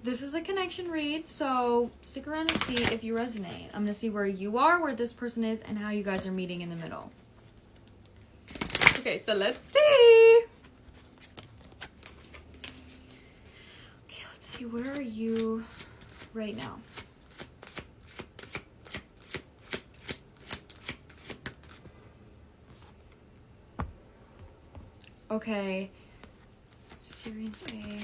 this is a connection read, so stick around to see if you resonate. I'm going to see where you are, where this person is, and how you guys are meeting in the middle. Okay, so let's see. Okay, let's see. Where are you right now? Okay. Syrian A.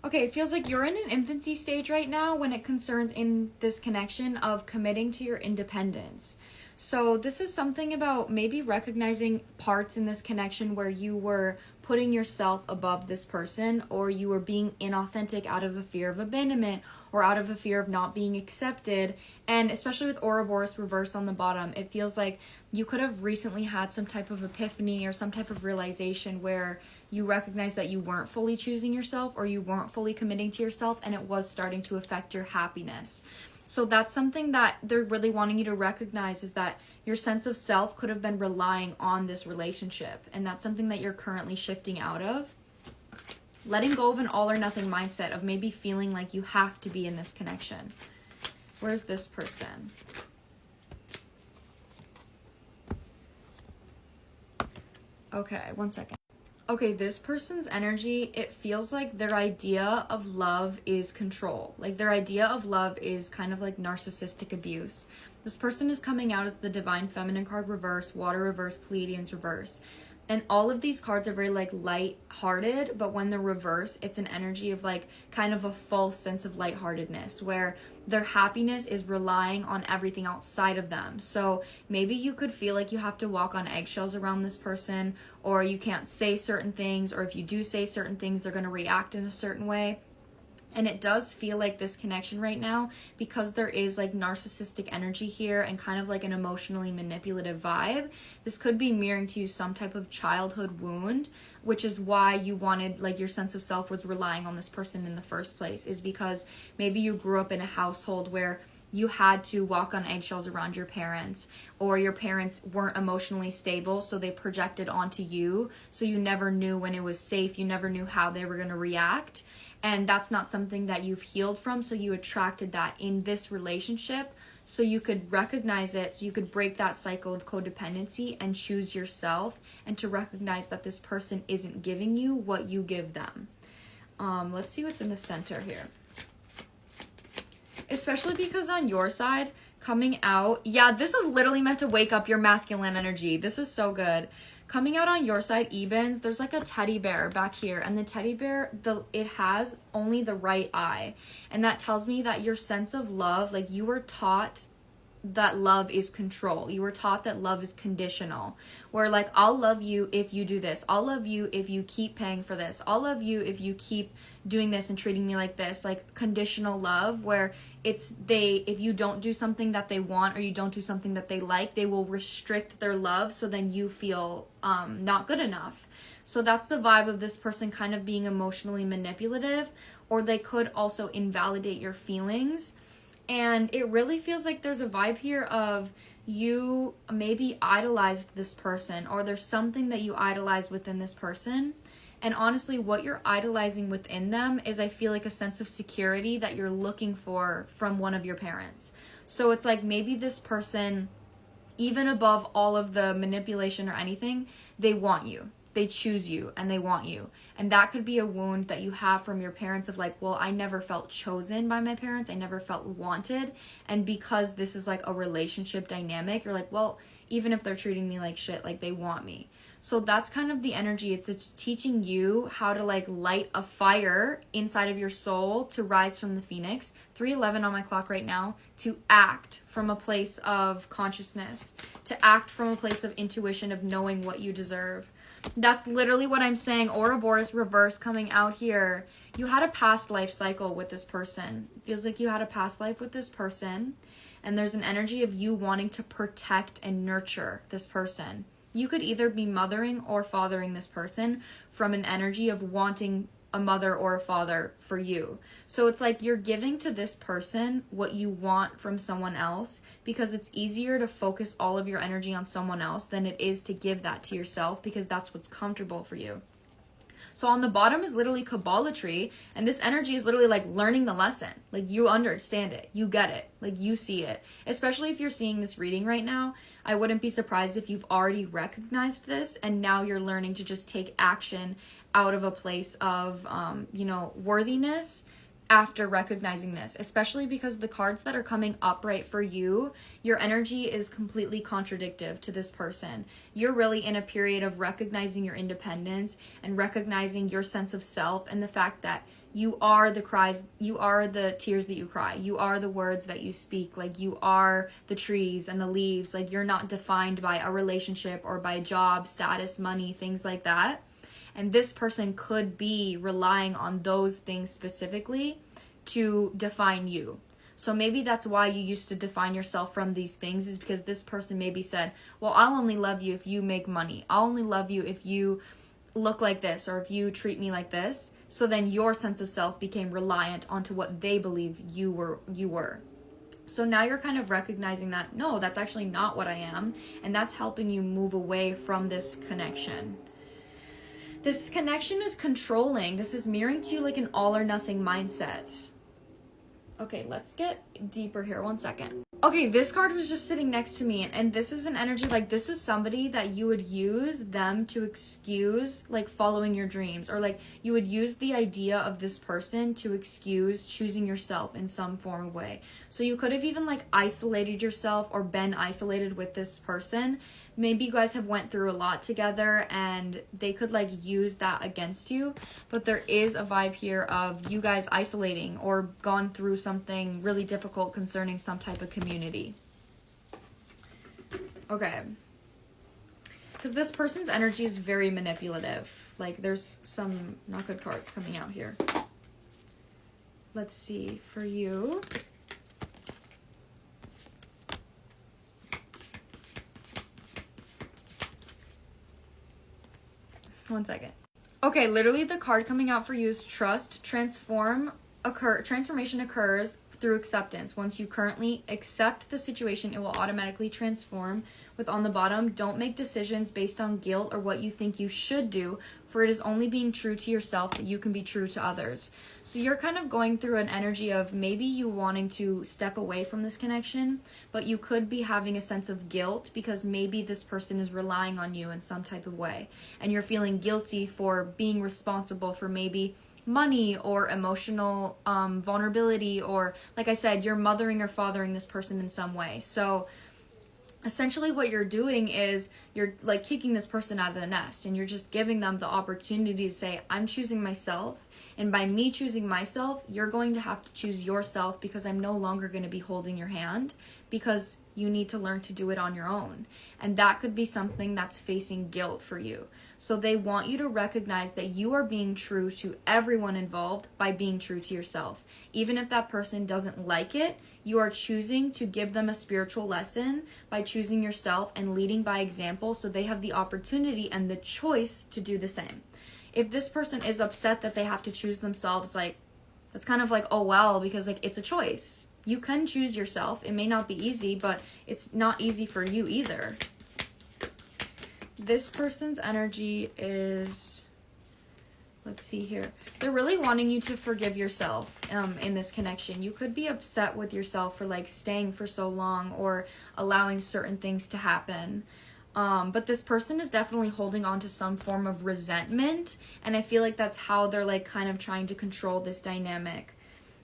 Okay, it feels like you're in an infancy stage right now when it concerns in this connection of committing to your independence. So this is something about maybe recognizing parts in this connection where you were putting yourself above this person, or you were being inauthentic out of a fear of abandonment or out of a fear of not being accepted. And especially with Ouroboros reversed on the bottom, it feels like you could have recently had some type of epiphany or some type of realization where you recognize that you weren't fully choosing yourself, or you weren't fully committing to yourself, and it was starting to affect your happiness. So that's something that they're really wanting you to recognize, is that your sense of self could have been relying on this relationship, and that's something that you're currently shifting out of. Letting go of an all or nothing mindset of maybe feeling like you have to be in this connection. Where's this person? Okay, one second. Okay, this person's energy, it feels like their idea of love is control. Like their idea of love is kind of like narcissistic abuse. This person is coming out as the Divine Feminine card reverse, Water reverse, Pleiadians reverse. And all of these cards are very like light-hearted, but when they're reverse, it's an energy of like kind of a false sense of lightheartedness where their happiness is relying on everything outside of them. So maybe you could feel like you have to walk on eggshells around this person, or you can't say certain things, or if you do say certain things, they're going to react in a certain way. And it does feel like this connection right now, because there is like narcissistic energy here and kind of like an emotionally manipulative vibe, this could be mirroring to you some type of childhood wound, which is why you wanted, like your sense of self was relying on this person in the first place, is because maybe you grew up in a household where you had to walk on eggshells around your parents, or your parents weren't emotionally stable, so they projected onto you, so you never knew when it was safe, you never knew how they were going to react. And that's not something that you've healed from, so you attracted that in this relationship so you could recognize it, so you could break that cycle of codependency and choose yourself, and to recognize that this person isn't giving you what you give them. Let's see what's in the center here. Especially because on your side, coming out, yeah, this is literally meant to wake up your masculine energy. This is so good. Coming out on your side, Ebens, there's like a teddy bear back here, and the teddy bear, it has only the right eye, and that tells me that your sense of love, like you were taught that love is control. You were taught that love is conditional, where like, I'll love you if you do this, I'll love you if you keep paying for this, I'll love you if you keep doing this and treating me like this, like conditional love, where if you don't do something that they want, or you don't do something that they like, they will restrict their love, so then you feel not good enough. So that's the vibe of this person kind of being emotionally manipulative, or they could also invalidate your feelings. And it really feels like there's a vibe here of you maybe idolized this person, or there's something that you idolize within this person. And honestly, what you're idolizing within them is, I feel like, a sense of security that you're looking for from one of your parents. So it's like maybe this person, even above all of the manipulation or anything, they want you. They choose you and they want you. And that could be a wound that you have from your parents of like, well, I never felt chosen by my parents. I never felt wanted. And because this is like a relationship dynamic, you're like, well, even if they're treating me like shit, like they want me. So that's kind of the energy. It's teaching you how to like light a fire inside of your soul to rise from the phoenix. 3:11 on my clock right now. To act from a place of consciousness. To act from a place of intuition, of knowing what you deserve. That's literally what I'm saying. Ouroboros reverse coming out here. You had a past life cycle with this person. It feels like you had a past life with this person. And there's an energy of you wanting to protect and nurture this person. You could either be mothering or fathering this person from an energy of wanting a mother or a father for you. So it's like you're giving to this person what you want from someone else, because it's easier to focus all of your energy on someone else than it is to give that to yourself, because that's what's comfortable for you. So on the bottom is literally Kabbalatry, and this energy is literally like learning the lesson. Like you understand it, you get it, like you see it. Especially if you're seeing this reading right now, I wouldn't be surprised if you've already recognized this and now you're learning to just take action out of a place of, worthiness after recognizing this, especially because the cards that are coming up right for you, your energy is completely contradictive to this person. You're really in a period of recognizing your independence and recognizing your sense of self and the fact that you are the cries, you are the tears that you cry, you are the words that you speak, like you are the trees and the leaves, like you're not defined by a relationship or by job, status, money, things like that. And this person could be relying on those things specifically to define you. So maybe that's why you used to define yourself from these things, is because this person maybe said, well, I'll only love you if you make money. I'll only love you if you look like this or if you treat me like this. So then your sense of self became reliant onto what they believe you were. So now you're kind of recognizing that, no, that's actually not what I am. And that's helping you move away from this connection. This connection is controlling. This is mirroring to you like an all or nothing mindset. Okay, let's get deeper here. 1 second. Okay, this card was just sitting next to me, and this is an energy like this is somebody that you would use them to excuse like following your dreams, or like you would use the idea of this person to excuse choosing yourself in some form of way. So you could have even like isolated yourself or been isolated with this person. Maybe you guys have went through a lot together and they could like use that against you, but there is a vibe here of you guys isolating or gone through something really difficult concerning some type of community. Okay. Because this person's energy is very manipulative. Like there's some not good cards coming out here. Let's see for you. One second. Okay, literally the card coming out for you is trust. Transformation occurs through acceptance. Once you currently accept the situation, it will automatically transform. With on the bottom, don't make decisions based on guilt or what you think you should do, for it is only being true to yourself that you can be true to others. So you're kind of going through an energy of maybe you wanting to step away from this connection, but you could be having a sense of guilt because maybe this person is relying on you in some type of way, and you're feeling guilty for being responsible for maybe money or emotional vulnerability, or like I said, you're mothering or fathering this person in some way. So essentially what you're doing is you're like kicking this person out of the nest, and you're just giving them the opportunity to say, I'm choosing myself, and by me choosing myself, you're going to have to choose yourself, because I'm no longer going to be holding your hand, because you need to learn to do it on your own. And that could be something that's facing guilt for you. So they want you to recognize that you are being true to everyone involved by being true to yourself. Even if that person doesn't like it, you are choosing to give them a spiritual lesson by choosing yourself and leading by example, so they have the opportunity and the choice to do the same. If this person is upset that they have to choose themselves, like, that's kind of like, oh well, because like it's a choice. You can choose yourself. It may not be easy, but it's not easy for you either. This person's energy is, let's see here. They're really wanting you to forgive yourself in this connection. You could be upset with yourself for like staying for so long or allowing certain things to happen. But this person is definitely holding on to some form of resentment. And I feel like that's how they're like kind of trying to control this dynamic.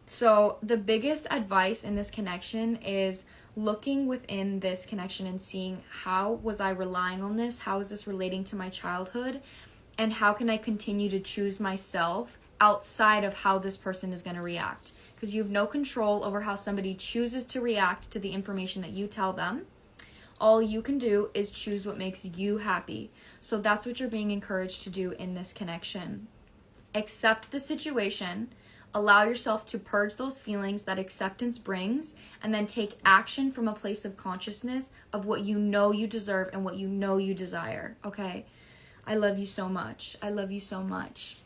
So the biggest advice in this connection is looking within this connection and seeing, how was I relying on this? How is this relating to my childhood? And how can I continue to choose myself outside of how this person is going to react? Because you have no control over how somebody chooses to react to the information that you tell them. All you can do is choose what makes you happy. So that's what you're being encouraged to do in this connection. Accept the situation. Allow yourself to purge those feelings that acceptance brings, and then take action from a place of consciousness of what you know you deserve and what you know you desire, okay? I love you so much. I love you so much.